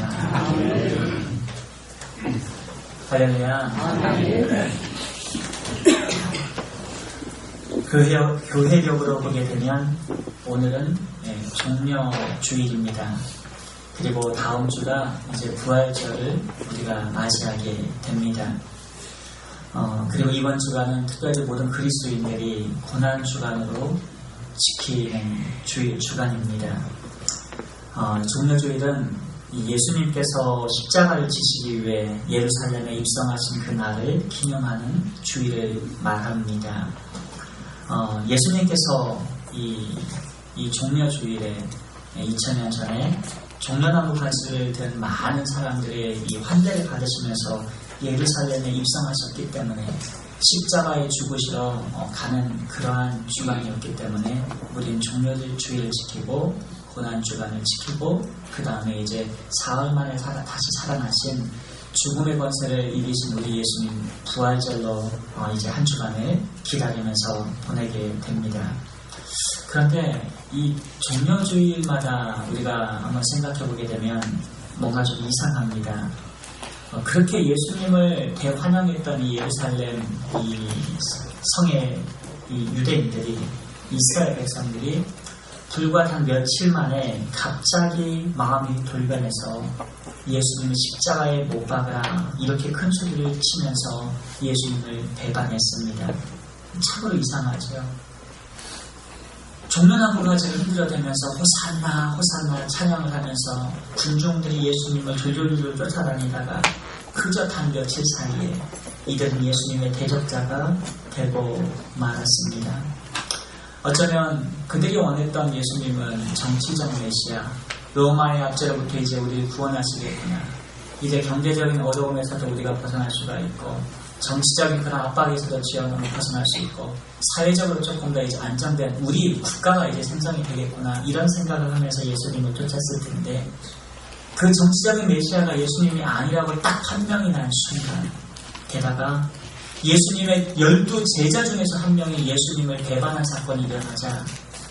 있습니다. 할렐루야. 교회력으로 보게 되면 오늘은 종려주일입니다. 그리고 다음 주가 이제 부활절을 우리가 맞이하게 됩니다. 그리고 이번 주간은 특별히 모든 그리스도인들이 고난주간으로 지키는 주간입니다. 종려주일은 예수님께서 십자가를 지시기 위해 예루살렘에 입성하신 그날을 기념하는 주일을 말합니다. 예수님께서 이 종려주일에 2000년 전에 종려나무 가지를 든 많은 사람들의 이 환대를 받으시면서 예루살렘에 입성하셨기 때문에 십자가에 죽으시러 가는 그러한 주간이었기 때문에 우린 종려주일을 지키고 고난주간을 지키고 그 다음에 이제 사흘 만에 다시 살아나신 죽음의 권세를 이기신 우리 예수님 부활절로 이제 한 주간을 기다리면서 보내게 됩니다. 그런데 이 종려주일마다 우리가 한번 생각해 보게 되면 뭔가 좀 이상합니다. 그렇게 예수님을 대환영했던 이 예루살렘 이 성의 이 유대인들이 이스라엘 백성들이 불과 단 며칠 만에 갑자기 마음이 돌변해서 예수님을 십자가에 못 박으라 이렇게 큰 소리를 치면서 예수님을 배반했습니다. 참으로 이상하죠. 종려나무 가지를 흔들어대면서 호산나 호산나 찬양을 하면서 군중들이 예수님을 졸졸졸 쫓아다니다가 그저 단 며칠 사이에 이들은 예수님의 대적자가 되고 말았습니다. 어쩌면 그들이 원했던 예수님은 정치적 메시아, 로마의 압제로부터 이제 우리를 구원하시겠구나. 이제 경제적인 어려움에서도 우리가 벗어날 수가 있고 정치적인 그런 압박에서도 지역으로 벗어날 수 있고 사회적으로 조금 더 이제 안정된 우리 국가가 이제 생성이 되겠구나 이런 생각을 하면서 예수님을 쫓았을 텐데 그 정치적인 메시아가 예수님이 아니라고 딱 판명이 난 순간 게다가 예수님의 12 제자 중에서 한 명이 예수님을 배반한 사건이 일어나자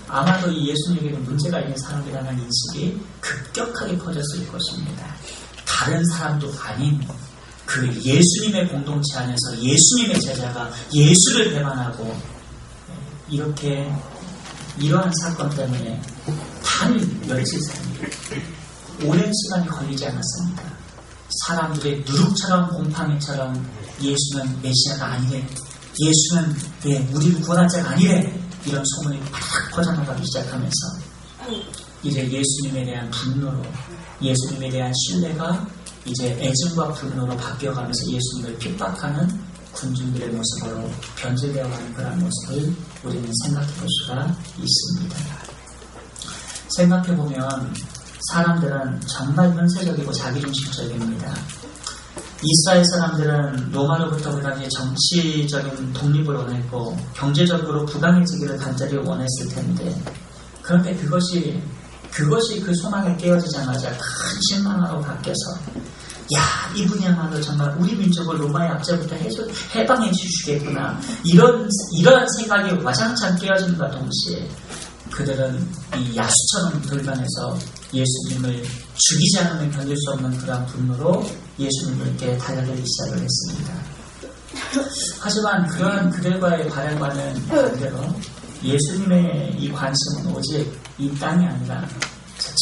아마도 이 예수님에게는 문제가 있는 사람이라는 인식이 급격하게 퍼졌을 것입니다. 다른 사람도 아닌 그 예수님의 공동체 안에서 예수님의 제자가 예수를 배반하고 이렇게 이러한 사건 때문에 단 며칠 사이 오랜 시간이 걸리지 않았습니다. 사람들의 누룩처럼 곰팡이처럼 예수는 메시아가 아니래, 예수는 우리를 구원할 자가 아니래 이런 소문이 팍 퍼져나가기 시작하면서 이제 예수님에 대한 분노로 예수님에 대한 신뢰가 이제 애증과 분노로 바뀌어가면서 예수님을 핍박하는 군중들의 모습으로 변질되어가는 그런 모습을 우리는 생각해 볼 수가 있습니다. 생각해보면 사람들은 정말 현세적이고 자기중심적입니다. 이스라엘 사람들은 로마로부터 그 당시에 정치적인 독립을 원했고 경제적으로 부강해지기를 간절히 원했을 텐데 그런데 그것이 그 소망에 깨어지자마자 큰 실망으로 바뀌어서 야, 이분이야말로 정말 우리 민족을 로마의 압제부터 해방해 주시겠구나 이런 생각이 와장창 깨어짐과 동시에 그들은 이 야수처럼 돌변해서 예수님을 죽이지 않으면 견딜 수 없는 그런 분노로 예수님께 달려들기 시작을 했습니다. 하지만 그러한 그들과의 바람과는 반대로 예수님의 이 관심은 오직 이 땅이 아니라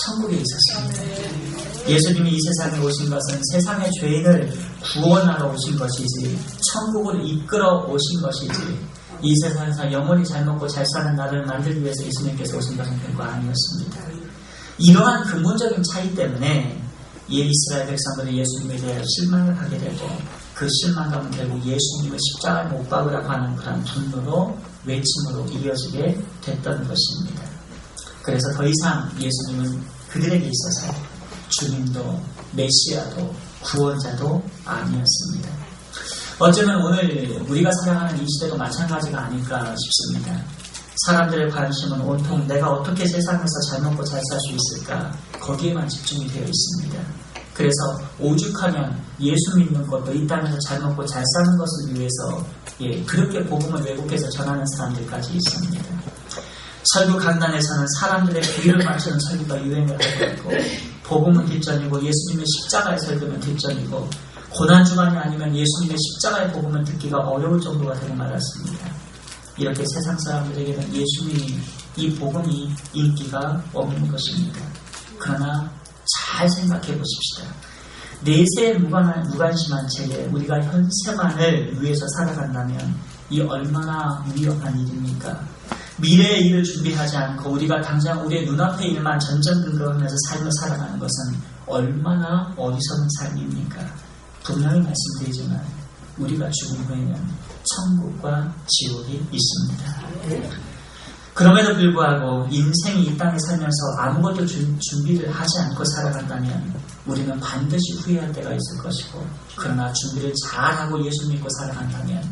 천국에 있었습니다. 예수님이 이 세상에 오신 것은 세상의 죄인을 구원하러 오신 것이지 천국을 이끌어 오신 것이지 이 세상에서 영원히 잘 먹고 잘 사는 나를 만들기 위해서 예수님께서 오신 것은 결코 아니었습니다. 이러한 근본적인 차이 때문에 이스라엘 백성들이 예수님에 대해 실망을 하게 되고 그 실망감은 결국 예수님을 십자가에 못 박으라고 하는 그런 분노로 외침으로 이어지게 됐던 것입니다. 그래서 더 이상 예수님은 그들에게 있어서 주님도 메시아도 구원자도 아니었습니다. 어쩌면 오늘 우리가 살아가는 이 시대도 마찬가지가 아닐까 싶습니다. 사람들의 관심은 온통 내가 어떻게 세상에서 잘 먹고 잘 살 수 있을까 거기에만 집중이 되어 있습니다. 그래서 오죽하면 예수 믿는 것도 이 땅에서 잘 먹고 잘 사는 것을 위해서 그렇게 복음을 왜곡해서 전하는 사람들까지 있습니다. 설교 강단에서는 사람들의 귀를 맞추는 설교가 유행을 하고 있고 복음은 뒷전이고 예수님의 십자가의 설교는 뒷전이고 고난주간이 아니면 예수님의 십자가의 복음을 듣기가 어려울 정도가 되고 말았습니다. 이렇게 세상 사람들에게는 예수님이 이 복음이 인기가 없는 것입니다. 그러나 잘 생각해 보십시다. 내세에 무관심한 채에 우리가 현세만을 위해서 살아간다면 이 얼마나 위험한 일입니까? 미래의 일을 준비하지 않고 우리가 당장 우리의 눈앞의 일만 전전긍긍하면서 삶을 살아가는 것은 얼마나 어리석은 삶입니까? 분명히 말씀드리지만 우리가 죽은 후에는 천국과 지옥이 있습니다. 그럼에도 불구하고 인생이 이 땅에 살면서 아무것도 준비를 하지 않고 살아간다면 우리는 반드시 후회할 때가 있을 것이고, 그러나 준비를 잘하고 예수 믿고 살아간다면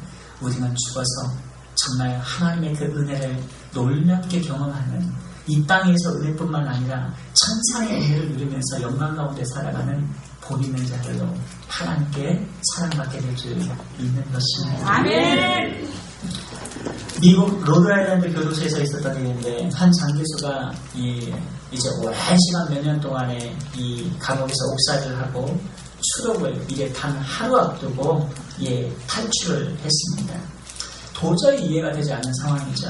우리는 죽어서 정말 하나님의 그 은혜를 놀랍게 경험하는, 이 땅에서 은혜뿐만 아니라 천상의 은혜를 누리면서 영광 가운데 살아가는 복 있는 자들로 하나님께 사랑받게 될 줄 믿는 것입니다. 아멘. 미국 로드아일랜드 교도소에서 있었던 일인데, 한 장교수가 이제 오랜 시간 몇 년 동안에 이 감옥에서 옥살이를 하고 추록을 이제 단 하루 앞두고 탈출을 했습니다. 도저히 이해가 되지 않는 상황이죠.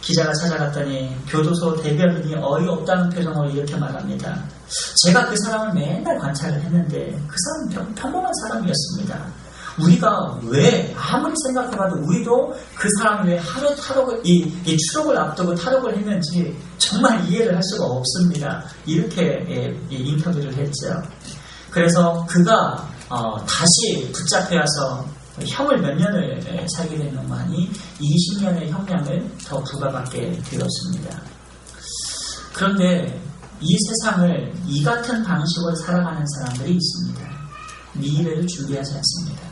기자가 찾아갔더니 교도소 대변인이 어이없다는 표정으로 이렇게 말합니다. 제가 그 사람을 맨날 관찰을 했는데 그 사람은 평범한 사람이었습니다. 우리가 왜 아무리 생각해봐도 우리도 그 사람이 왜 하루 탈옥을 이 추록을 앞두고 탈옥을 했는지 정말 이해를 할 수가 없습니다. 이렇게 인터뷰를 했죠. 그래서 그가 다시 붙잡혀와서 형을 몇 년을 살게 된 놈만이 20년의 형량을 더 부과받게 되었습니다. 그런데 이 세상을 이 같은 방식으로 살아가는 사람들이 있습니다. 미래를 준비하지 않습니다.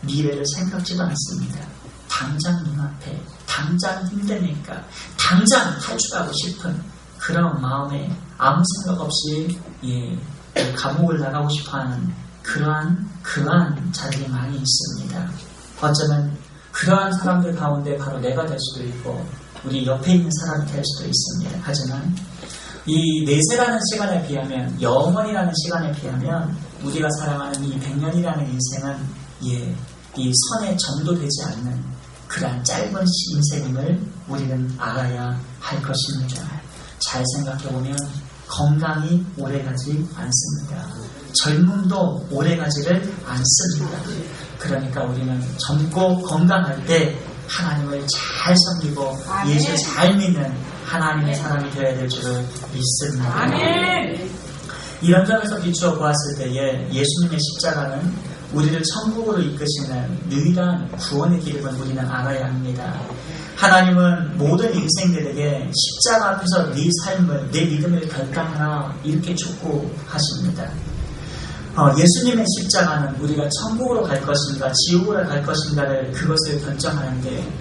미래를 생각지도 않습니다. 당장 눈앞에, 당장 힘드니까, 당장 탈출하고 싶은 그런 마음에 아무 생각 없이 감옥을 나가고 싶어하는 그러한 자들이 많이 있습니다. 어쩌면 그러한 사람들 가운데 바로 내가 될 수도 있고 우리 옆에 있는 사람이 될 수도 있습니다. 하지만 이 내세라는 시간에 비하면, 영원이라는 시간에 비하면 우리가 살아가는 이 100년이라는 인생은 이 선에 정도되지 않는 그러한 짧은 인생임을 우리는 알아야 할 것입니다. 잘 생각해보면 건강이 오래가지 않습니다. 젊음도 오래가지를 않습니다. 그러니까 우리는 젊고 건강할 때 하나님을 잘 섬기고 예수 잘 믿는 하나님의 사람이 되어야 될 줄을 믿습니다. 아멘. 이런 점에서 비추어 보았을 때에 예수님의 십자가는 우리를 천국으로 이끄시는 유일한 구원의 길임을 우리는 알아야 합니다. 하나님은 모든 인생들에게 십자가 앞에서 네 삶을, 내 믿음을 결단하라 이렇게 촉구하십니다. 예수님의 십자가는 우리가 천국으로 갈 것인가 지옥으로 갈 것인가를 그것을 결정하는데,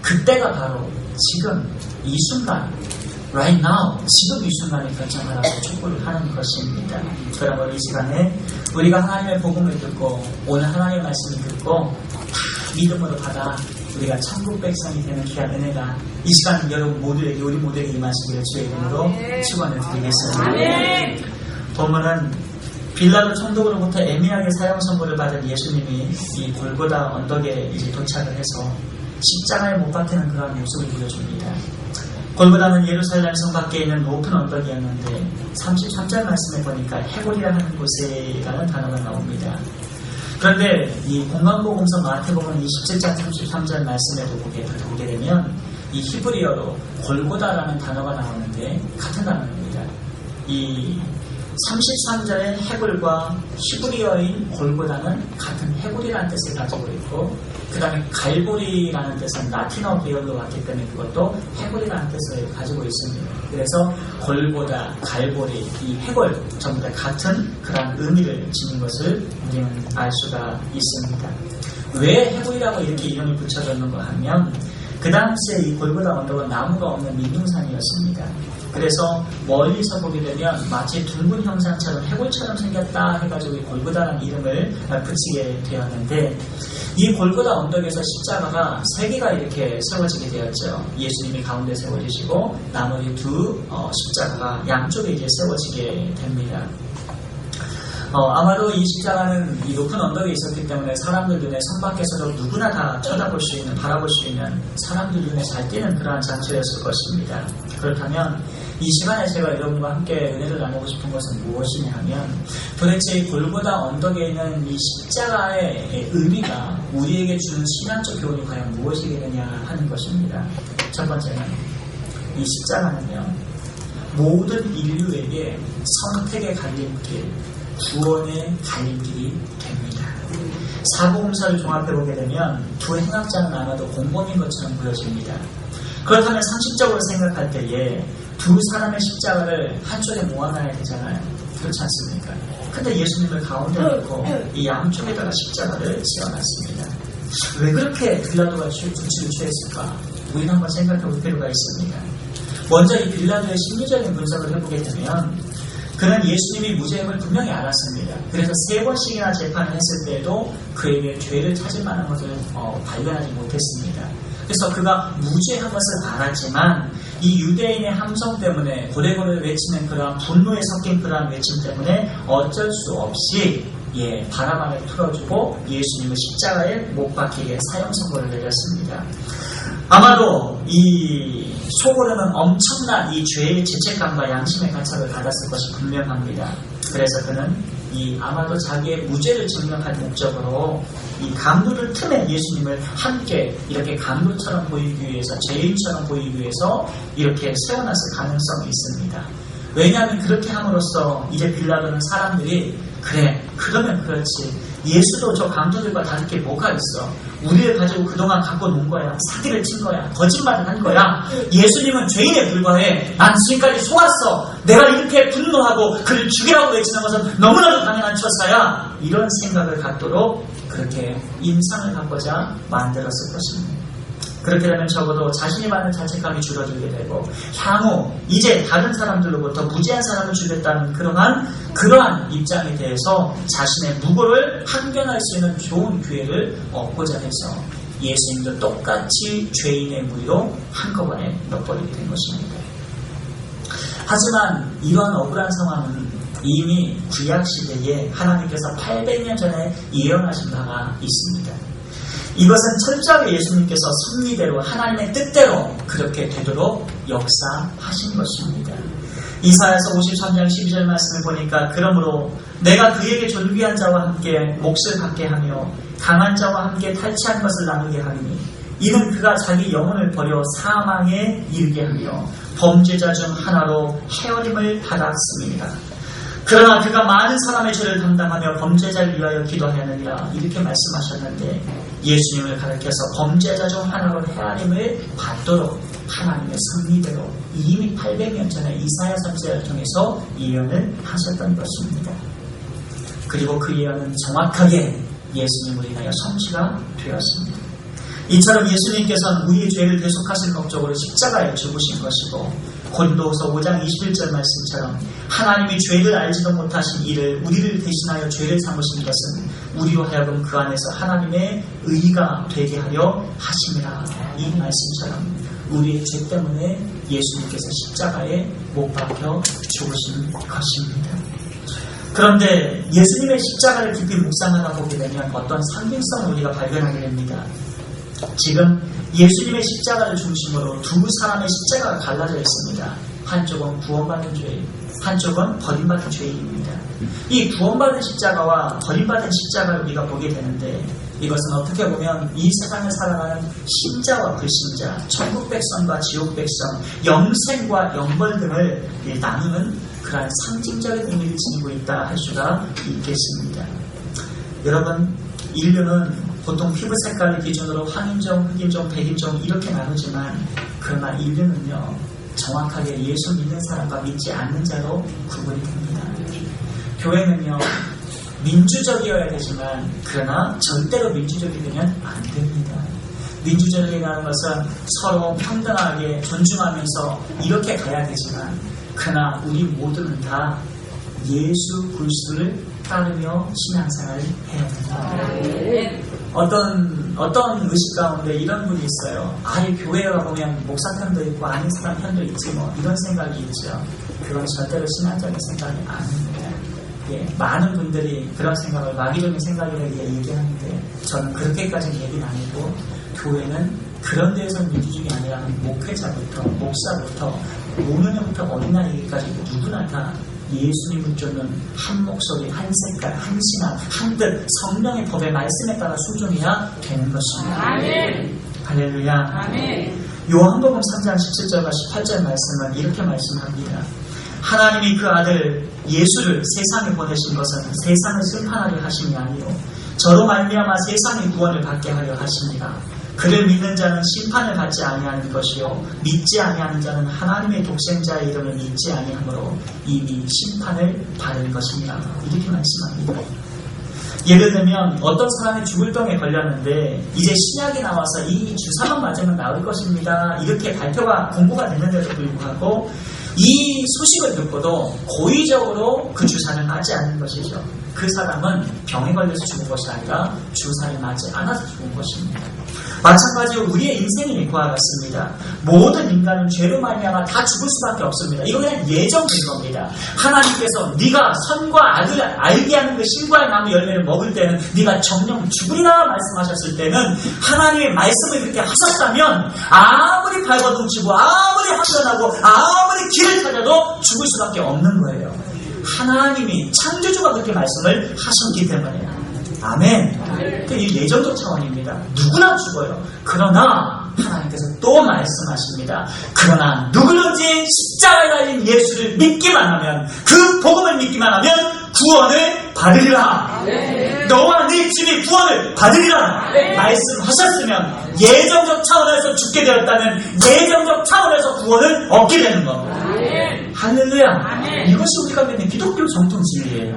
그때가 바로 지금 이 순간, right now, 지금 이 순간에 결정하라고 촉구를 하는 것입니다. 그러므로 이 시간에 우리가 하나님의 복음을 듣고 오늘 하나님의 말씀을 듣고 다 믿음으로 받아 우리가 천국 백성이 되는 귀한 은혜가 이 시간 여러분 모두에게, 우리 모두에게 임하시기를 주의 이름으로 축원을 드리겠습니다. 본문은 빌라도 총독으로부터 애매하게 사형 선고를 받은 예수님이 이 골고다 언덕에 이제 도착을 해서 십자가에 못 박히는 그런 모습을 보여줍니다. 골고다는 예루살렘 성 밖에 있는 높은 언덕이었는데 33절 말씀에 보니까 해골이라는 곳에라는 단어가 나옵니다. 그런데 이 공간복음서 마태복음 27장 33절 말씀에도 보게 되면 이 히브리어로 골고다라는 단어가 나오는데 같은 단어입니다. 이 33절의 해골과 히브리어인 골고다는 같은 해골이라는 뜻을 가지고 있고, 그 다음에 갈보리라는 뜻은 라틴어 계열로 왔기 때문에 그것도 해골이라는 뜻을 가지고 있습니다. 그래서 골고다, 갈보리, 이 해골 전부 다 같은 그런 의미를 지닌 것을 우리는 알 수가 있습니다. 왜 해골이라고 이렇게 이름을 붙여졌는가 하면, 그 당시에 이 골고다 언덕은 나무가 없는 민둥산이었습니다. 그래서 멀리서 보게 되면 마치 둥근 형상처럼 해골처럼 생겼다 해가지고 이 골고다라는 이름을 붙이게 되었는데, 이 골고다 언덕에서 십자가가 3개가 이렇게 세워지게 되었죠. 예수님이 가운데 세워지시고 나머지 2 십자가가 양쪽에 이제 세워지게 됩니다. 아마도 이 십자가는 이 높은 언덕에 있었기 때문에 사람들 눈에 성 밖에서도 누구나 다 쳐다볼 수 있는, 바라볼 수 있는, 사람들 눈에 잘 띄는 그러한 장소였을 것입니다. 그렇다면 이 시간에 제가 여러분과 함께 은혜를 나누고 싶은 것은 무엇이냐 하면, 도대체 이 골고다 언덕에 있는 이 십자가의 의미가 우리에게 주는 신앙적 교훈이 과연 무엇이겠느냐 하는 것입니다. 첫 번째는 이 십자가는요, 모든 인류에게 선택의 갈림길, 구원의 갈림길이 됩니다. 사복음서를 종합해보게 되면 2 행악자는 아마도 공범인 것처럼 보여집니다. 그렇다면 상식적으로 생각할 때에 2 사람의 십자가를 한쪽에 모아놔야 되잖아요. 그렇지 않습니까? 근데 예수님을 가운데 놓고 이 양쪽에다가 십자가를 지어놨습니다. 왜 그렇게 빌라도가 조치를 취했을까? 우리는 한번 생각해 볼 필요가 있습니다. 먼저 이 빌라도의 심리적인 분석을 해보게 되면, 그는 예수님이 무죄임을 분명히 알았습니다. 그래서 3번씩이나 재판을 했을 때에도 그에게 죄를 찾을 만한 것을 발견하지 못했습니다. 그래서 그가 무죄한 것을 알았지만 이 유대인의 함성 때문에 고래고래 외치는 그러한 분노에 섞인 그러한 외침 때문에 어쩔 수 없이 바라바를 풀어주고 예수님을 십자가에 못 박히게 사형 선고를 내렸습니다. 아마도 이 속으로는 엄청난 이 죄의 죄책감과 양심의 가책을 받았을 것이 분명합니다. 그래서 그는 아마도 자기의 무죄를 증명할 목적으로 이 강도들 틈에 예수님을 함께 이렇게 강도처럼 보이기 위해서, 죄인처럼 보이기 위해서 이렇게 세워놨을 가능성이 있습니다. 왜냐하면 그렇게 함으로써 이제 빌라도는 사람들이, 그래, 그러면 그렇지, 예수도 저 강도들과 다를 게 뭐가 있어, 우리를 가지고 그동안 갖고 논 거야, 사기를 친 거야, 거짓말을 한 거야, 예수님은 죄인에 불과해, 난 지금까지 속았어, 내가 이렇게 분노하고 그를 죽이라고 외치는 것은 너무나도 당연한 처사야, 이런 생각을 갖도록 그렇게 인상을 갖고자 만들었을 것입니다. 그렇게 되면 적어도 자신이 받는 자책감이 줄어들게 되고, 향후 이제 다른 사람들로부터 무죄한 사람을 죽였다는 그러한 입장에 대해서 자신의 무고를 항변할 수 있는 좋은 기회를 얻고자 해서 예수님도 똑같이 죄인의 무리로 한꺼번에 넣어버리게 된 것입니다. 하지만 이러한 억울한 상황은 이미 구약시대에 하나님께서 800년 전에 예언하신 바가 있습니다. 이것은 철저하게 예수님께서 섭리대로, 하나님의 뜻대로 그렇게 되도록 역사하신 것입니다. 이사야서 53장 12절 말씀을 보니까, 그러므로 내가 그에게 존귀한 자와 함께 몫을 갖게 하며 강한 자와 함께 탈취한 것을 나누게 하리니, 이는 그가 자기 영혼을 버려 사망에 이르게 하며 범죄자 중 하나로 헤어림을 받았습니다. 그러나 그가 많은 사람의 죄를 담당하며 범죄자를 위하여 기도하였느니라, 이렇게 말씀하셨는데, 예수님을 가리켜서 범죄자 중 하나로 헤아림을 받도록 하나님의 섭리대로 이미 800년 전에 이사야 선지자를 통해서 예언을 하셨던 것입니다. 그리고 그 예언은 정확하게 예수님으로 인하여 성취가 되었습니다. 이처럼 예수님께서는 우리의 죄를 대속하실 목적으로 십자가에 죽으신 것이고, 고린도후서 5장 21절 말씀처럼 하나님이 죄를 알지도 못하신 이를 우리를 대신하여 죄를 삼으신 것은 우리로 하여금 그 안에서 하나님의 의가 되게 하려 하심이라. 이 말씀처럼 우리의 죄 때문에 예수님께서 십자가에 못 박혀 죽으신 것입니다. 그런데 예수님의 십자가를 깊이 묵상하다 보게 되면 어떤 상징성을 우리가 발견하게 됩니다. 지금 예수님의 십자가를 중심으로 2 사람의 십자가가 갈라져 있습니다. 한쪽은 구원받은 죄인, 한쪽은 버림받은 죄인입니다. 이 구원받은 십자가와 버림받은 십자가를 우리가 보게 되는데, 이것은 어떻게 보면 이 세상을 살아가는 신자와 불신자, 천국 백성과 지옥 백성, 영생과 영벌 등을 나누는 그러한 상징적인 의미를 지니고 있다 할 수가 있겠습니다. 여러분, 인류는 보통 피부 색깔을 기준으로 황인종, 흑인종, 백인종 이렇게 나누지만, 그러나 인류는요, 정확하게 예수 믿는 사람과 믿지 않는 자로 구분이 됩니다. 교회는요, 민주적이어야 되지만, 그러나 절대로 민주적이 되면 안 됩니다. 민주주의라는 것은 서로 평등하게 존중하면서 이렇게 가야 되지만, 그러나 우리 모두는 다 예수 그리스도를 따르며 신앙생활을 해야 됩니다. 어떤 의식 가운데 이런 분이 있어요. 아예 교회에 가보면 목사 편도 있고 아닌 사람 편도 있지 뭐 이런 생각이 있죠. 그건 절대로 신앙적인 생각이 아닙니다. 예, 많은 분들이 그런 생각을 마귀적인 생각이라고 얘기하는데 저는 그렇게까지는 얘기는 아니고, 교회는 그런 데에서 민주주의가 아니라 목회자부터 목사부터 노년부터 어린아이까지 누구나 다 예수님을 쫓는 한 목소리, 한 색깔, 한 신앙, 한 뜻, 성령의 법의 말씀에 따라 순종해야 되는 것입니다. 아멘. 할렐루야. 아멘. 요한복음 3장 17절과 18절 말씀은 이렇게 말씀합니다. 하나님이 그 아들 예수를 세상에 보내신 것은 세상을 심판하려 하심이 아니요 저로 말미암아 세상의 구원을 받게 하려 하십니다. 그를 믿는 자는 심판을 받지 아니하는 것이요 믿지 아니하는 자는 하나님의 독생자의 이름을 믿지 아니하므로 이미 심판을 받을 것입니다. 이렇게 말씀합니다. 예를 들면 어떤 사람이 죽을 병에 걸렸는데 이제 신약이 나와서 이 주사만 맞으면 나을 것입니다. 이렇게 발표가 공고가 됐는데도 불구하고 이 소식을 듣고도 고의적으로 그 주사를 맞지 않는 것이죠. 그 사람은 병에 걸려서 죽은 것이 아니라 주사를 맞지 않아서 죽은 것입니다. 마찬가지로 우리의 인생이 그와 같습니다. 모든 인간은 죄로 말미암아 다 죽을 수밖에 없습니다. 이거 그냥 예정인 겁니다. 하나님께서 네가 선과 악을 알게 하는 그 신과의 나무 열매를 먹을 때는 네가 정령 죽으리라 말씀하셨을 때는 하나님의 말씀을 그렇게 하셨다면 아무리 발버둥치고 아무리 환전하고 아무리 길을 찾아도 죽을 수밖에 없는 거예요. 하나님이 창조주가 그렇게 말씀을 하셨기 때문에. 아멘. 이 예정적 차원입니다. 누구나 죽어요. 그러나 하나님께서 또 말씀하십니다. 그러나 누구든지 십자가에 달린 예수를 믿기만 하면, 그 복음을 믿기만 하면 구원을 받으리라. 너와 네 집이 구원을 받으리라. 말씀하셨으면 예정적 차원에서 죽게 되었다면 예정적 차원에서 구원을 얻게 되는 겁니다. 할렐루야. 이것이 우리가 믿는 기독교 정통 진리예요.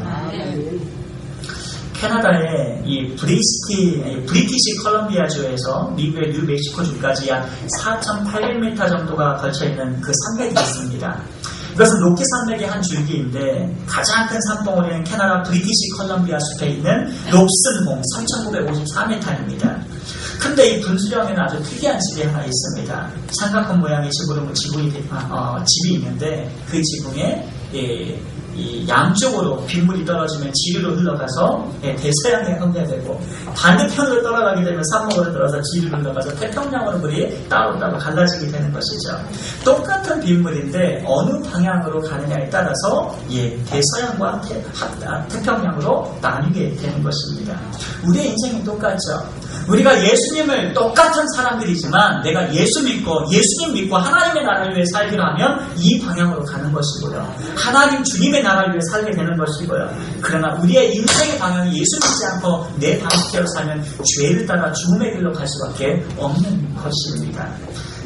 캐나다의 이 브리티시 컬럼비아주에서 미국의 뉴멕시코주까지 약 4,800m 정도가 걸쳐있는 그 산맥이 있습니다. 이것은 로키 산맥의 한 줄기인데 가장 큰 산봉우리는 캐나다 브리티시 컬럼비아 숲에 있는 롭슨봉 3,954m입니다. 근데 이 분수령에는 아주 특이한 집이 하나 있습니다. 삼각형 모양의 집이 있는데 그 지붕에 이 양쪽으로 빗물이 떨어지면 지류로 흘러가서 대서양에 흥해되고, 반대편으로 떨어가게 되면 산목으로 들어서 지류로 흘러가서 태평양으로 물이 따로따로 갈라지게 되는 것이죠. 똑같은 빗물인데 어느 방향으로 가느냐에 따라서 대서양과 태평양으로 나뉘게 되는 것입니다. 우리의 인생이 똑같죠. 우리가 예수님을 똑같은 사람들이지만 내가 예수님 믿고 하나님의 나라를 위해 살기로 하면 이 방향으로 가는 것이고요. 하나님 주님의 나라를 위해 살게 되는 것이고요. 그러나 우리의 인생의 방향이 예수 믿지 않고 내 방식대로 살면 죄를 따라 죽음의 길로 갈 수밖에 없는 것입니다.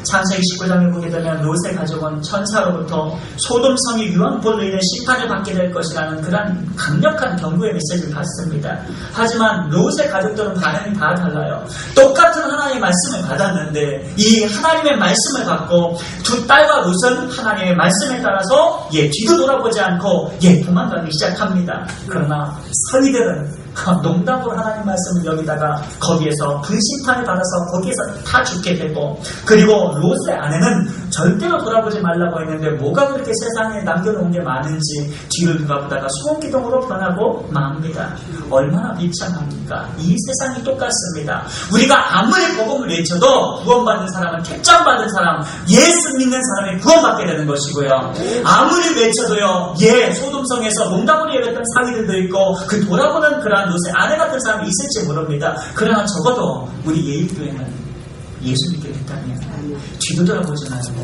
창세기 19장에 보게 되면 롯의 가족은 천사로부터 소돔성이 유황불로 인해 심판을 받게 될 것이라는 그런 강력한 경고의 메시지를 받습니다. 하지만 롯의 가족들은 반응이 다 달라요. 똑같은 하나님의 말씀을 받았는데 이 하나님의 말씀을 받고 두 딸과 롯은 하나님의 말씀에 따라서 뒤도 돌아보지 않고 도망가기 시작합니다. 그러나 서희들은 농담으로 하나님 말씀을 여기다가 거기에서 불심판을 받아서 거기에서 다 죽게 되고, 그리고 롯의 아내는 절대로 돌아보지 말라고 했는데 뭐가 그렇게 세상에 남겨놓은 게 많은지 뒤를 돌아보다가 소금기둥으로 변하고 맙니다. 얼마나 비참합니까? 이 세상이 똑같습니다. 우리가 아무리 복음을 외쳐도 구원받는 사람은 택정받은 사람, 예수 믿는 사람이 구원받게 되는 것이고요. 아무리 외쳐도요, 소돔성에서 농담으로 얘기했던 사위들도 있고 그 돌아보는 그러한 롯의 아내 같은 사람이 있을지 모릅니다. 그러나 적어도 우리 예일교회는 예수 믿게 됐다면 뒤도 돌아보지 말고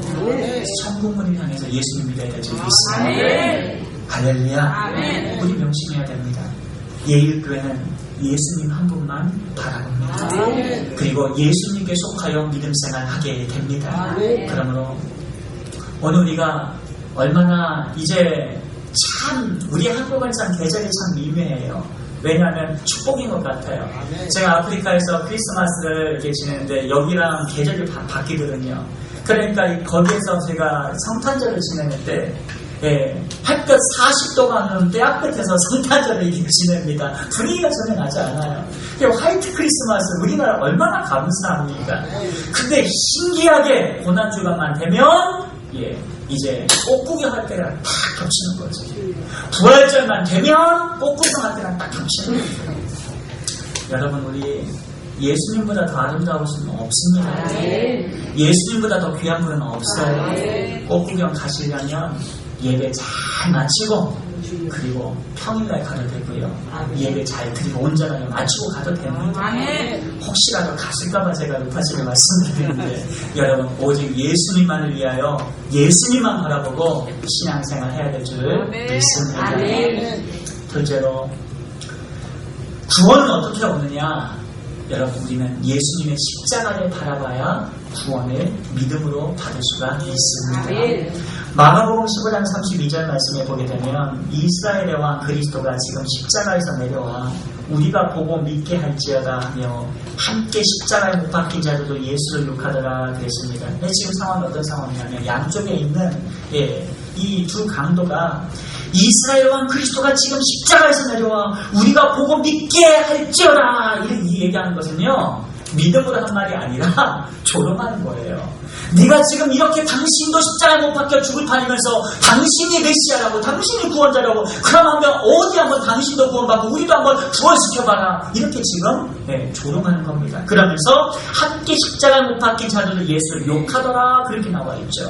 천국문을 향해서 예수님 믿어야 될 줄 믿습니다. 할렐루야. 우리 명심해야 됩니다. 예일교회는 예수님 한 분만 바라봅니다. 그리고 예수님께 속하여 믿음 생활하게 됩니다. 그러므로 오늘 우리가 얼마나 이제 참 우리 한국은 참 계절이 참 미묘해요. 왜냐하면 축복인 것 같아요. 제가 아프리카에서 크리스마스를 이렇게 지내는데 여기랑 계절이 바뀌거든요. 그러니까 거기에서 제가 성탄절을 지내는데 햇볕 40도가 넘는 때악 끝에서 성탄절을 이렇게 지냅니다. 분위기가 전혀 나지 않아요. 화이트 크리스마스 우리나라 얼마나 감사합니까? 근데 신기하게 고난주간만 되면 이제 꽃 구경할 때랑 딱 겹치는 거죠. 부활절만 되면 꽃 구경할 때랑 딱 겹치는 거죠. 여러분, 우리 예수님보다 더 아름다울 수는 없습니다. 예수님보다 더 귀한 분은 없어요. 꽃 구경 가시려면 예배 잘 마치고 그리고 평일날 가도 되고요. 예배 잘 드리고 온전하게 마치고 가도 됩니다. 혹시라도 갔을까봐 제가 높아지게 말씀드리는데 여러분, 오직 예수님만을 위하여 예수님만 바라보고 신앙생활 해야 될 줄 믿습니다. 둘째로, 구원은 어떻게 오느냐? 여러분, 우리는 예수님의 십자가를 바라봐야 구원을 믿음으로 받을 수가 있습니다. 마가복음 15장 32절 말씀에 보게 되면 이스라엘의 왕 그리스도가 지금 십자가에서 내려와 우리가 보고 믿게 할지어다 하며 함께 십자가에 못 박힌 자들도 예수를 욕하더라 그랬습니다. 지금 상황은 어떤 상황이냐면 양쪽에 있는 이 두 강도가 이스라엘 왕 그리스도가 지금 십자가에서 내려와 우리가 보고 믿게 할지어다 이 얘기하는 것은요, 믿음으로 한 말이 아니라 조롱하는 거예요. 네가 지금 이렇게 당신도 십자가에 못 박혀 죽을 판이면서 당신이 메시아라고, 당신이 구원자라고, 그럼 한번 어디 한번 당신도 구원받고 우리도 한번 부활시켜봐라, 이렇게 지금 조롱하는 겁니다. 그러면서 함께 십자가에 못 박힌 자들도 예수를 욕하더라 그렇게 나와 있죠.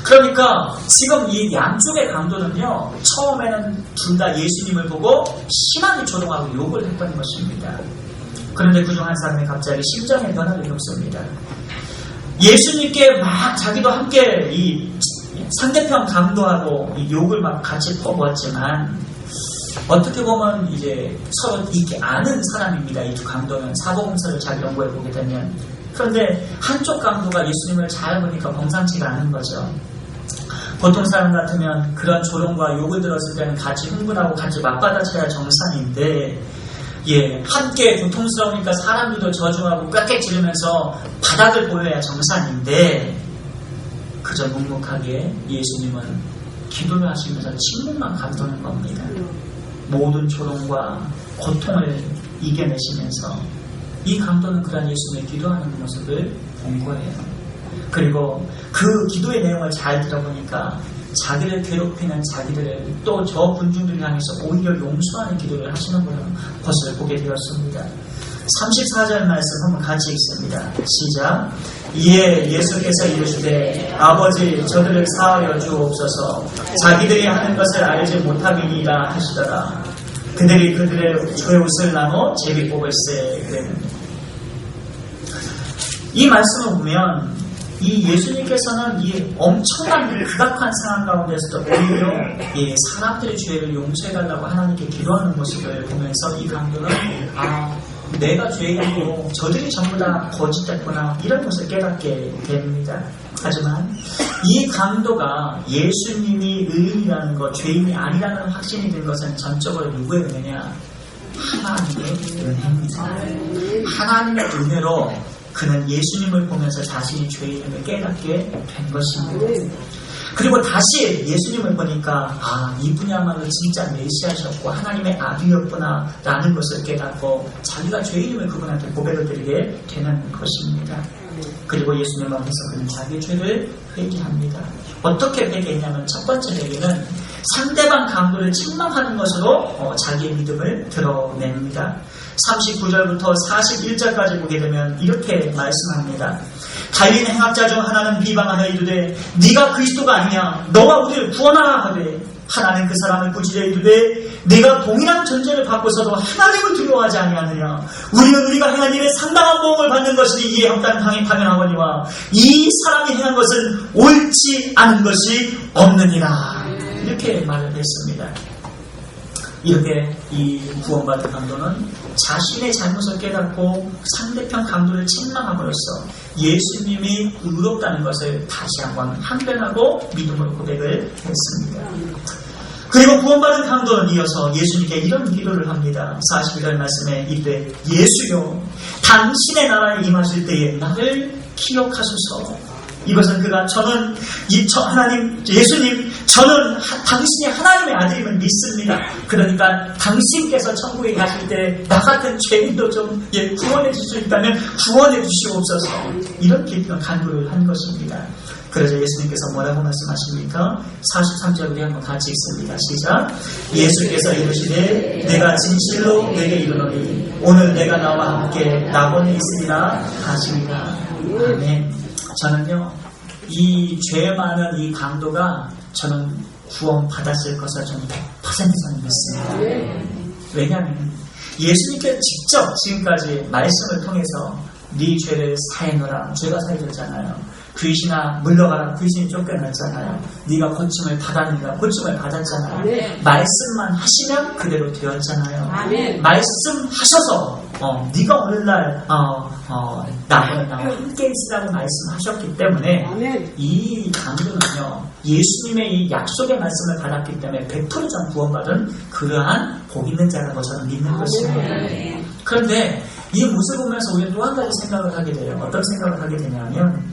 그러니까 지금 이 양쪽의 강도는요, 처음에는 둘 다 예수님을 보고 심하게 조롱하고 욕을 했던 것입니다. 그런데 그중 한 사람이 갑자기 심정의 변화를 겪습니다. 예수님께 막 자기도 함께 이 상대편 강도하고 이 욕을 막 같이 퍼부었지만 어떻게 보면 이제 서로 이렇게 아는 사람입니다. 이 두 강도는 사복음서를 잘 연구해 보게 되면. 그런데 한쪽 강도가 예수님을 잘 보니까 범상치가 않은 거죠. 보통 사람 같으면 그런 조롱과 욕을 들었을 때는 같이 흥분하고 같이 맞받아쳐야 정상인데, 함께 고통스러우니까 사람들도 저주하고 꽥꽥 지르면서 바닥을 보여야 정상인데, 그저 묵묵하게 예수님은 기도를 하시면서 침묵만 감도는 겁니다. 모든 조롱과 고통을 이겨내시면서 이 강도는 그런 예수님의 기도하는 모습을 본 거예요. 그리고 그 기도의 내용을 잘 들어보니까 자기를 괴롭히는 자기들을 또 저 군중들을 향해서 오히려 용서하는 기도를 하시는 것을 보게 되었습니다. 34절 말씀 한번 같이 읽습니다. 시작. 이에 예수께서 이르시되 아버지 저들을 사하여 주옵소서, 자기들이 하는 것을 알지 못함이니라 하시더라. 그들이 그들의 죄옷을 나눠 제비 뽑을세 그랬는데, 이 말씀을 보면 이 예수님께서는 이 엄청난 극악한 상황 가운데서도 오히려 이 사람들의 죄를 용서해달라고 하나님께 기도하는 모습을 보면서 이 강도는 내가 죄인이고 저들이 전부 다 거짓됐구나, 이런 것을 깨닫게 됩니다. 하지만 이 강도가 예수님이 의인이라는 것, 죄인이 아니라는 확신이 든 것은 전적으로 누구의 은혜냐? 하나님의 은혜입니다. 하나님의 은혜로 그는 예수님을 보면서 자신이 죄인임을 깨닫게 된 것입니다. 그리고 다시 예수님을 보니까 이분야말로 진짜 메시아셨고 하나님의 아들이었구나 라는 것을 깨닫고 자기가 죄인임을 그분한테 고백을 드리게 되는 것입니다. 그리고 예수님 앞에서 그는 자기의 죄를 회개합니다. 어떻게 회개했냐면 첫 번째 회개는 상대방 강도를 책망하는 것으로 자기의 믿음을 드러냅니다. 39절부터 41절까지 보게 되면 이렇게 말씀합니다. 달린 행악자 중 하나는 비방하여 이르되 네가 그리스도가 아니냐, 너가 우리를 구원하라 하되, 하나는 그 사람을 꾸짖어 이르되 네가 동일한 존재를 받고서도 하나님을 두려워하지 아니하느냐, 우리는 우리가 행한 일에 상당한 보응을 받는 것이니 이에 합당한 당연하거니와 이 사람이 행한 것은 옳지 않은 것이 없느니라, 이렇게 말을 했습니다. 이렇게 이 구원받은 강도는 자신의 잘못을 깨닫고 상대편 강도를 책망함으로써 예수님이 의롭다는 것을 다시 한번 항변하고 믿음으로 고백을 했습니다. 그리고 구원받은 강도는 이어서 예수님께 이런 기도를 합니다. 41절 말씀에 이때 예수여 당신의 나라에 임하실 때에 나를 기억하소서. 이것은 그가 저는 하나님 예수님 저는 당신이 하나님의 아들임을 믿습니다. 그러니까 당신께서 천국에 가실 때 나 같은 죄인도 좀 구원해 주실 수 있다면 구원해 주시옵소서. 이런 기도와 간구를 한 것입니다. 그래서 예수님께서 뭐라고 말씀하십니까? 43절 우리 한번 같이 읽습니다. 시작. 예수께서 이르시되 내가 진실로 내게 이르노니 오늘 내가 나와 함께 낙원에 있으리라 하시니라. 아멘. 저는요 이 죄 많은 이 강도가 저는 구원 받았을 것을 저는 100% 저는 믿습니다. 왜냐하면 예수님께서 직접 지금까지 말씀을 통해서 네 죄를 사해노라. 죄가 사해졌잖아요. 귀신아 물러가라. 귀신이 쫓겨났잖아요. 네가 고침을 받았느니라. 고침을 받았잖아요. 네. 말씀만 하시면 그대로 되었잖아요. 아멘. 말씀하셔서 네가 오늘날 나와 함께 있으라고 말씀하셨기 때문에 아멘. 이 강도는요 예수님의 이 약속의 말씀을 받았기 때문에 100% 전 구원받은 그러한 복 있는 자라고 저는 믿는 것입니다. 그런데 이 모습을 보면서 우리는 또 한 가지 생각을 하게 돼요. 어떤 생각을 하게 되냐면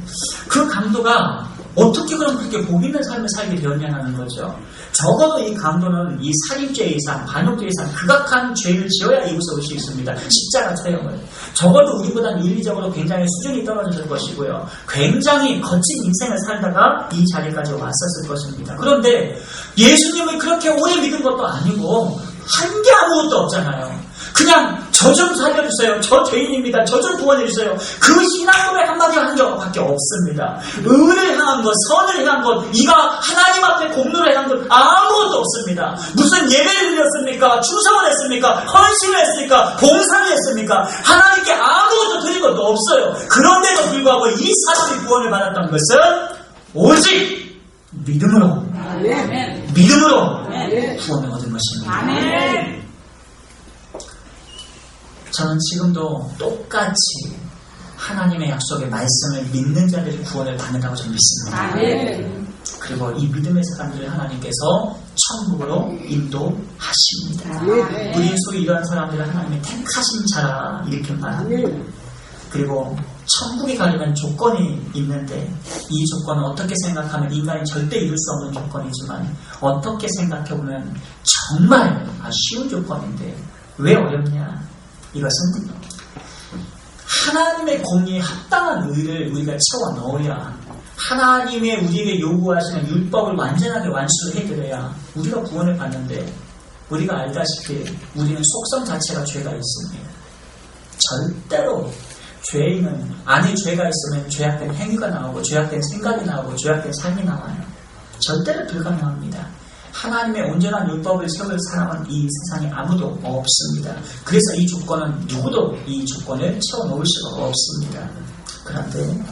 그 강도가 어떻게 그럼 그렇게 복 있는 삶을 살게 되었냐는 거죠. 적어도 이 강도는 이 살인죄 이상, 반역죄 이상 극악한 죄를 지어야 이곳에 올 수 있습니다. 십자가 처형을. 적어도 우리보다는 인리적으로 굉장히 수준이 떨어졌을 것이고요. 굉장히 거친 인생을 살다가 이 자리까지 왔었을 것입니다. 그런데 예수님을 그렇게 오래 믿은 것도 아니고 한 게 아무것도 없잖아요. 그냥 저 좀 살려주세요. 저 죄인입니다. 저 좀 구원해주세요. 그 신앙고백 한마디 한 것밖에 없습니다. 의를 향한 것, 선을 향한 것, 이가 하나님 앞에 공로를 향한 것 아무것도 없습니다. 무슨 예배를 드렸습니까? 충성을 했습니까? 헌신을 했습니까? 봉사를 했습니까? 하나님께 아무것도 드린 것도 없어요. 그런데도 불구하고 이 사람이 구원을 받았던 것은 오직 믿음으로 구원을 얻은 것입니다. 아멘. 저는 지금도 똑같이 하나님의 약속의 말씀을 믿는 자들이 구원을 받는다고 저는 믿습니다. 아멘. 그리고 이 믿음의 사람들을 하나님께서 천국으로 인도하십니다. 아멘. 우리 소위 이러한 사람들을 하나님이 택하신 자라 이렇게 말합니다. 그리고 천국에 가려면 조건이 있는데 이 조건은 어떻게 생각하면 인간이 절대 이룰 수 없는 조건이지만 어떻게 생각해보면 정말 쉬운 조건인데 왜 어렵냐? 이것은 하나님의 공의에 합당한 의를 우리가 채워 넣어야 하나님의 우리에게 요구하시는 율법을 완전하게 완수해드려야 우리가 구원을 받는데 우리가 알다시피 우리는 속성 자체가 죄가 있습니다. 절대로 죄인은 안에 죄가 있으면 죄악된 행위가 나오고 죄악된 생각이 나오고 죄악된 삶이 나와요. 절대로 불가능합니다. 하나님의 온전한 율법을 세울 사람은 이 세상에 아무도 없습니다. 그래서 이 조건은 누구도 이 조건을 채워넣을 수가 없습니다. 그런데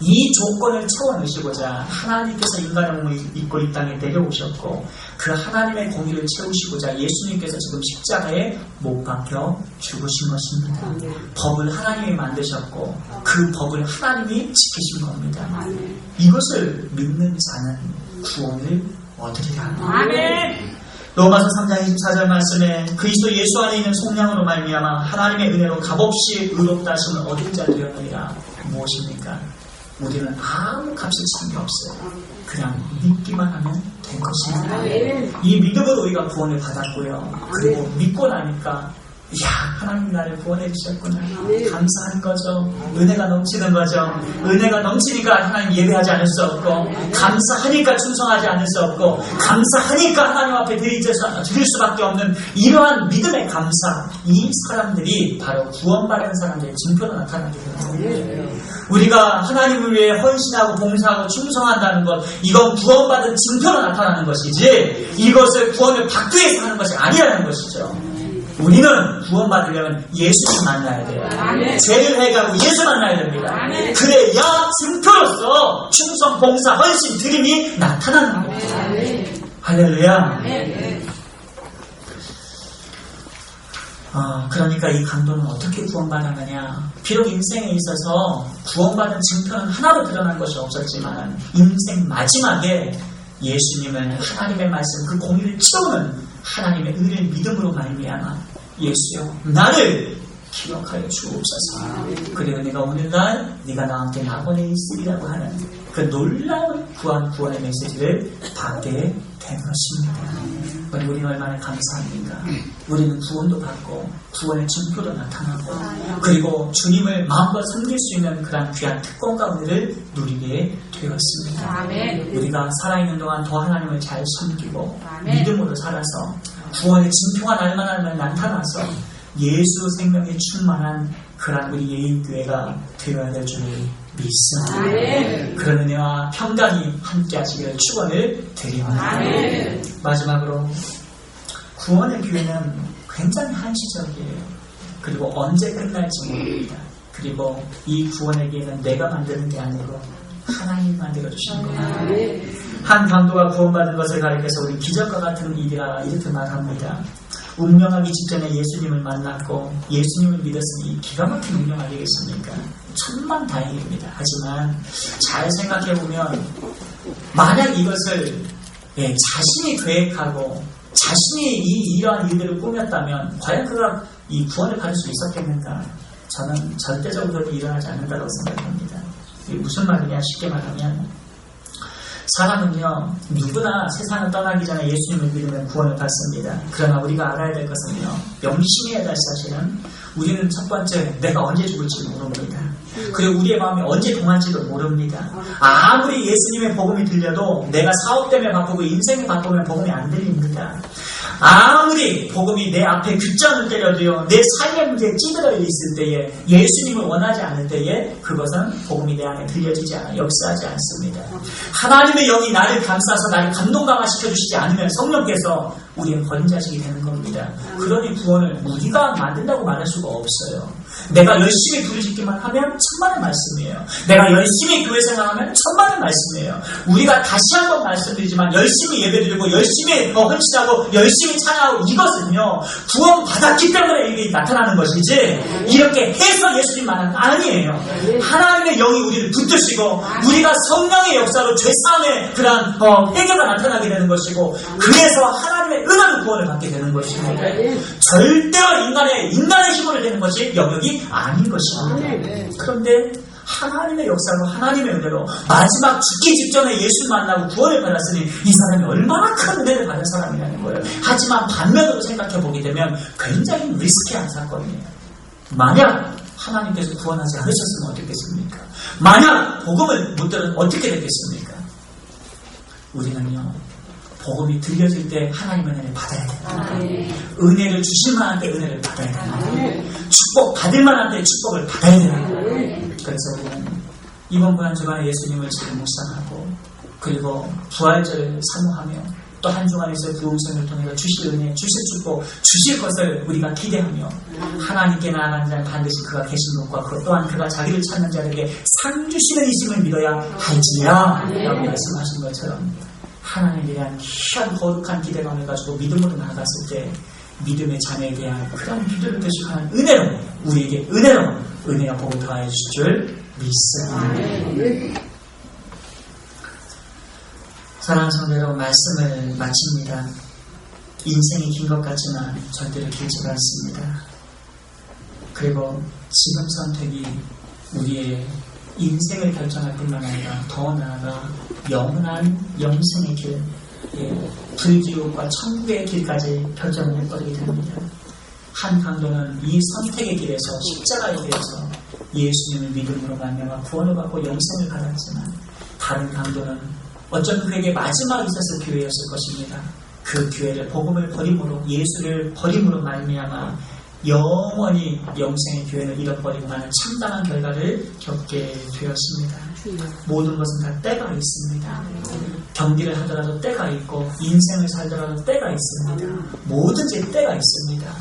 이 조건을 채워넣으시고자 하나님께서 인간의 몸을 입고 이 땅에 내려오셨고 그 하나님의 공의를 채우시고자 예수님께서 지금 십자가에 못 박혀 죽으신 것입니다. 법을 하나님이 만드셨고 그 법을 하나님이 지키신 겁니다. 이것을 믿는 자는 구원을 얻으리라. 아멘. 로마서 3장 24절 말씀에 그리스도 예수 안에 있는 속량으로 말미암아 하나님의 은혜로 값없이 의롭다 하심을 얻은 자 되었느니라. 무엇입니까? 우리는 아무 값을 치는 게 없어요. 그냥 믿기만 하면 된 것입니다. 아멘. 이 믿음으로 우리가 구원을 받았고요. 그리고 믿고 나니까 이야 하나님 나를 구원해 주셨구나. 감사한 거죠. 은혜가 넘치는 거죠. 은혜가 넘치니까 하나님 예배하지 않을 수 없고 감사하니까 충성하지 않을 수 없고 감사하니까 하나님 앞에 드릴 수밖에 없는 이러한 믿음의 감사, 이 사람들이 바로 구원받은 사람들의 증표로 나타나게 됩니다. 우리가 하나님을 위해 헌신하고 봉사하고 충성한다는 것, 이건 구원받은 증표로 나타나는 것이지 이것을 구원을 받기 위해서 하는 것이 아니라는 것이죠. 우리는 구원받으려면 예수를 만나야 돼요. 아멘. 죄를 해가고 예수 만나야 됩니다. 아멘. 그래야 증표로서 충성, 봉사, 헌신, 드림이 나타나는 겁니다. 아멘. 할렐루야. 아멘. 그러니까 이 강도는 어떻게 구원받았느냐? 비록 인생에 있어서 구원받은 증표는 하나도 드러난 것이 없었지만 인생 마지막에 예수님을 하나님의 말씀 그 공의를 채우는 하나님의 은혜를 믿음으로 말미암아 예수여 나를 기억하여 주옵소서. 그리고 내가 오늘날 네가 나와 함께 낙원에 있으리라고 하는 그 놀라운 구원의 메시지를 받게 된 것입니다. 우리는 얼마나 감사합니까? 우리는 구원도 받고 구원의 증표도 나타나고 그리고 주님을 마음껏 섬길 수 있는 그런 귀한 특권과 은혜를 누리게 되었습니다. 우리가 살아있는 동안 더 하나님을 잘 섬기고 믿음으로 살아서 구원의 증표가 날마다 나타나서 예수 생명에 충만한 그런 우리 예인교회가 되어야 될 줄 믿습니다. 그런 은혜와 평강이 함께 하시기를 축원을 드립니다. 마지막으로 구원의 교회는 굉장히 한시적이에요. 그리고 언제 끝날지 모릅니다. 그리고 이 구원의 기회는 내가 만드는 게 아니고 하나님이 만들어주신 겁니다. 한 강도가 구원받은 것을 가리켜서 우리 기적과 같은 일이라 이렇게 말합니다. 운명하기 직전에 예수님을 만났고 예수님을 믿었으니 기가 막힌 운명 아니겠습니까? 천만다행입니다. 하지만 잘 생각해보면 만약 이것을 자신이 계획하고 자신이 이러한 일들을 꾸몄다면 과연 그가 이 구원을 받을 수 있었겠는가? 저는 절대적으로 일어나지 않는다고 생각합니다. 이게 무슨 말이냐? 쉽게 말하면 사람은요 누구나 세상을 떠나기 전에 예수님을 믿으면 구원을 받습니다. 그러나 우리가 알아야 될 것은요 명심해야 될 사실은 우리는 첫 번째 내가 언제 죽을지 모릅니다. 그리고 우리의 마음이 언제 동할지도 모릅니다. 아무리 예수님의 복음이 들려도 내가 사업 때문에 바쁘고 인생이 바쁘면 복음이 안 들립니다. 아무리 복음이 내 앞에 귓장을 때려도요 내 삶의 문제에 찌들어 있을 때에 예수님을 원하지 않을 때에 그것은 복음이 내 안에 들려지지 않아 역사하지 않습니다. 하나님의 영이 나를 감싸서 나를 감동 강화시켜주시지 않으면 성령께서 우리의 버린 자식이 되는 겁니다. 그러니 구원을 우리가 만든다고 말할 수가 없어요. 내가 열심히 부르짖기만 하면 천만의 말씀이에요. 내가 열심히 교회 생활하면 천만의 말씀이에요. 우리가 다시 한번 말씀드리지만 열심히 예배드리고 열심히 헌신하고 열심히 찬양하고 이것은요 구원 받았기 때문에 이게 나타나는 것이지 이렇게 해서 예수님 말하는 거 아니에요. 하나님의 영이 우리를 붙드시고 우리가 성령의 역사로 죄사함의 그런 회개가 나타나게 되는 것이고 그래서 하나님의 은혜로 구원을 받게 되는 것입니다. 절대로 인간의 힘으로 되는 것이 영역이 아닌 것입니다. 그런데 하나님의 역사로 하나님의 은혜로 마지막 죽기 직전에 예수를 만나고 구원을 받았으니 이 사람이 얼마나 큰 은혜를 받은 사람이라는 거예요. 하지만 반면으로 생각해 보게 되면 굉장히 리스키한 사건이에요. 만약 하나님께서 구원하지 않으셨으면 어떻겠습니까? 만약 복음을 못 들으면 어떻게 됐겠습니까? 우리는요 복음이 들려질 때 하나님의 은혜를 받아야 됩니다. 은혜를 주실 만한 때 은혜를 받아야 됩니다. 축복 받을 만한 때 축복을 받아야 됩니다. 그래서 우리는 이번 한 주간에 예수님을 지금 묵상하고 그리고 부활절을 사모하며 또 한 주간에서 그 음성을 통해서 주실 은혜, 주실 축복, 주실 것을 우리가 기대하며 하나님께 나아가는 자는 반드시 그가 계신 것과 그 또한 그가 자기를 찾는 자에게 상 주시는 이심을 믿어야 할지라 라고 말씀하신 것처럼 하나님에 대한 희한 거룩한 기대감을 가지고 믿음으로 나아갔을 때 믿음의 자녀에 대한 그런 기도를 대식하는 은혜로 우리에게 은혜와 복을 더하여 주실 줄 믿습니다. 사랑하는 성도 여러분 말씀을 마칩니다. 인생이 긴 것 같지만 절대로 길지가 않습니다. 그리고 지금 선택이 우리의 인생을 결정할 뿐만 아니라 더 나아가 영원한 영생의 길, 불지옥과 천국의 길까지 결정을 해버리게 됩니다. 한 강도는 이 선택의 길에서 십자가의 길에서 예수님을 믿음으로 말미암아 구원을 받고 영생을 받았지만 다른 강도는 어쩌면 그에게 마지막 있었을 기회였을 것입니다. 그 기회를 복음을 버림으로 예수를 버림으로 말미암아 영원히 영생의 기회를 잃어버리고 마는 참담한 결과를 겪게 되었습니다. 모든 것은 다 때가 있습니다. 경기를 하더라도 때가 있고 인생을 살더라도 때가 있습니다. 뭐든지 때가 있습니다.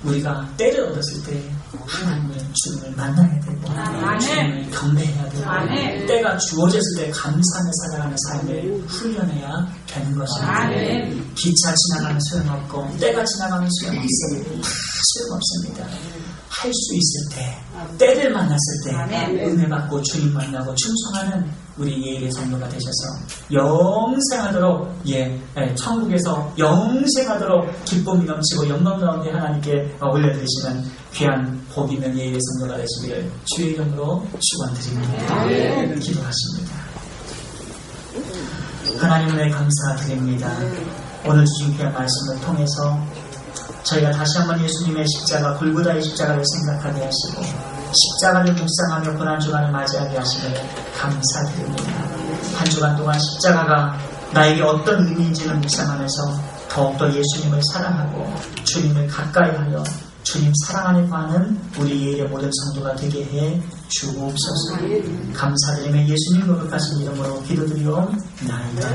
우리가 때를 얻었을 때 하나님을 주님을 만나야 되고 주님을 경배해야 되고 때가 주어졌을 때 감사하며 살아가는 삶을 훈련해야 되는 것입니다. 기차 지나가면 소용없고 때가 지나가면 소용없습니다. 다 소용없습니다. 할 수 있을 때 때를 만났을 때 은혜 받고 주님 만나고 충성하는 우리 예일의 성도가 되셔서 영생하도록 천국에서 영생하도록 기쁨이 넘치고 영광 가운데 하나님께 올려드리시는 귀한 복 있는 예일의 성도가 되시기를 주의 이름으로 축원드립니다. 기도하십니다. 하나님 은혜 감사드립니다. 오늘 주신 귀한 말씀을 통해서 저희가 다시 한번 예수님의 십자가, 골고다의 십자가를 생각하게 하시고 십자가를 묵상하며 고난주간을 맞이하게 하시기를 감사드립니다. 한 주간 동안 십자가가 나에게 어떤 의미인지를 묵상하면서 더욱더 예수님을 사랑하고 주님을 가까이하여 주님 사랑 안에 거하는 우리 예일의 모든 성도가 되게 해 주옵소서. 감사드리며 예수님 거룩하신 이름으로 기도드리옵나이다.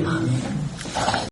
아멘.